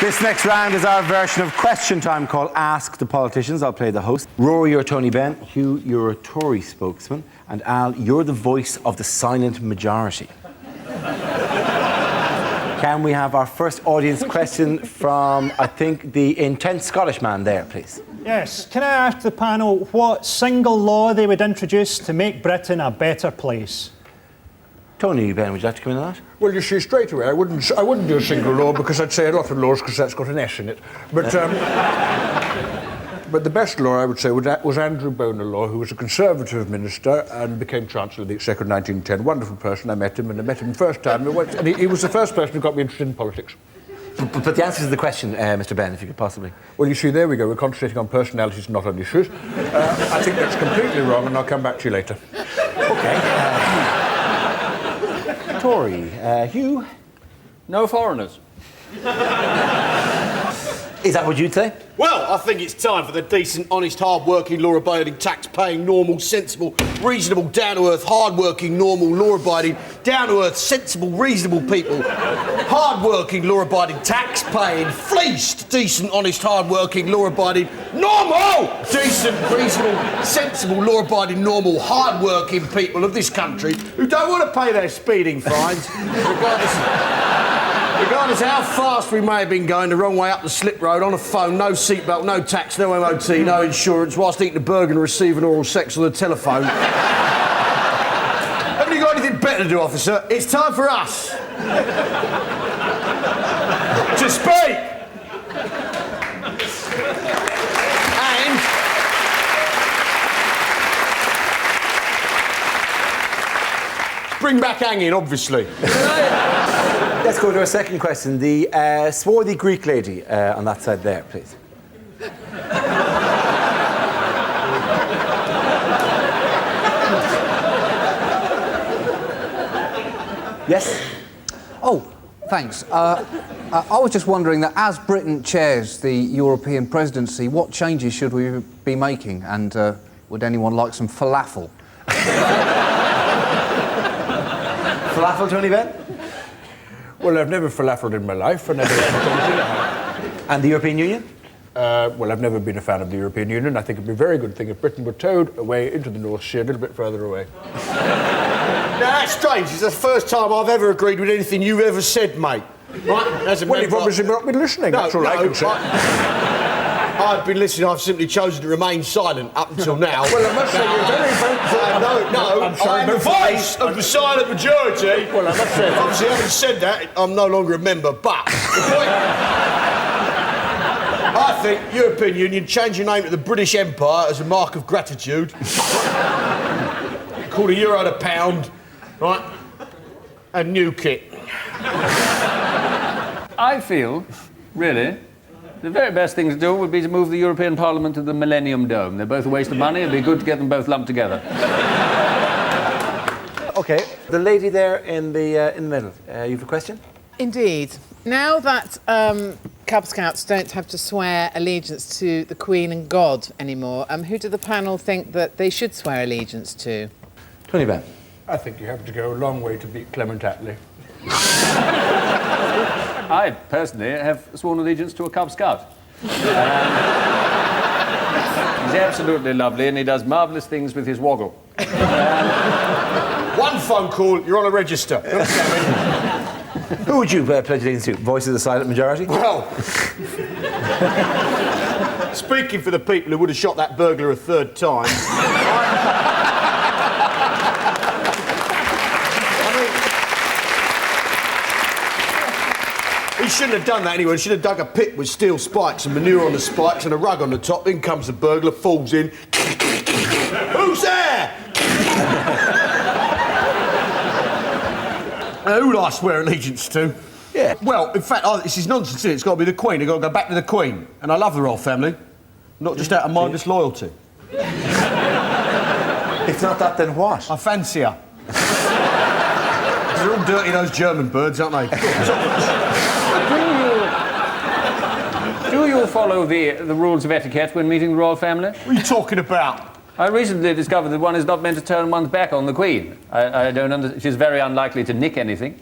This next round is our version of Question Time called Ask the Politicians. I'll play the host. Rory, you're Tony Benn. Hugh, you're a Tory spokesman. And Al, you're the voice of the silent majority. Can we have our first audience question from, I think, the intense Scottish man there, please? Yes. Can I ask the panel what single law they would introduce to make Britain a better place? Tony Benn, would you like to come in on that? Well, you see, straight away, I wouldn't do a single law because I'd say a lot of laws because that's got an S in it. But but the best law, I would say, was Andrew Bonar Law, who was a Conservative minister and became Chancellor of the Exchequer in 1910. Wonderful person. I met him the first time. And he was the first person who got me interested in politics. But the answer to the question, Mr. Benn, if you could possibly... Well, you see, there we go. We're concentrating on personalities, not on issues. I think that's completely wrong, and I'll come back to you later. OK. Tory. Hugh? No foreigners. Is that what you'd say? Well, I think it's time for the decent, honest, hard-working, law-abiding, tax-paying, normal, sensible, reasonable, down-to-earth, hard-working, normal, law-abiding, down-to-earth, sensible, reasonable people. Hard-working, law-abiding, tax-paying, fleeced, decent, honest, hard-working, law-abiding, normal! Decent, reasonable, sensible, law-abiding, normal, hard-working people of this country who don't want to pay their speeding fines, regardless how fast we may have been going the wrong way up the slip road, on a phone, no seatbelt, no tax, no MOT, no insurance, whilst eating a burger and receiving oral sex on the telephone. Haven't you got anything better to do, officer? It's time for us to speak. And bring back hanging, obviously. Let's go to our second question. The swarthy Greek lady on that side there, please. Yes? Oh, thanks. I was just wondering that as Britain chairs the European presidency, what changes should we be making? And would anyone like some falafel? Falafel, Tony Benn? Well, I've never falafeled in my life. And the European Union? Well, I've never been a fan of the European Union. I think it'd be a very good thing if Britain were towed away into the North Sea, a little bit further away. Now, that's strange. It's the first time I've ever agreed with anything you've ever said, mate. Right? Well, you've obviously not been listening. That's all I can say. I've been listening. I've simply chosen to remain silent up until now. Well, I must say you're very vocal. I'm the voice of the silent majority. Well, I must say... Obviously, having said that, I'm no longer a member, but... The point... I think European Union, change your name to the British Empire as a mark of gratitude. Call the euro the pound, right? And new kit. I feel, really, the very best thing to do would be to move the European Parliament to the Millennium Dome. They're both a waste of money. It'd be good to get them both lumped together. OK. The lady there in the middle. You have a question? Indeed. Now that Cub Scouts don't have to swear allegiance to the Queen and God anymore, who do the panel think that they should swear allegiance to? Tony Benn. I think you have to go a long way to beat Clement Attlee. I, personally, have sworn allegiance to a Cub Scout. He's absolutely lovely and he does marvellous things with his woggle. One phone call, you're on a register. Who would you pledge allegiance to? Voice of the silent majority? Well, speaking for the people who would have shot that burglar a third time, he shouldn't have done that anyway. He should have dug a pit with steel spikes and manure on the spikes and a rug on the top. In comes the burglar, falls in. Who's there? Who would I swear allegiance to? Yeah. Well, in fact, this is nonsense, isn't it? It's got to be the Queen. I've got to go back to the Queen. And I love the royal family. Not just out of mindless loyalty. If not that, then what? I fancy her. They're all dirty, those German birds, aren't they? Do you follow the rules of etiquette when meeting the royal family? What are you talking about? I recently discovered that one is not meant to turn one's back on the Queen. I don't understand. She's very unlikely to nick anything.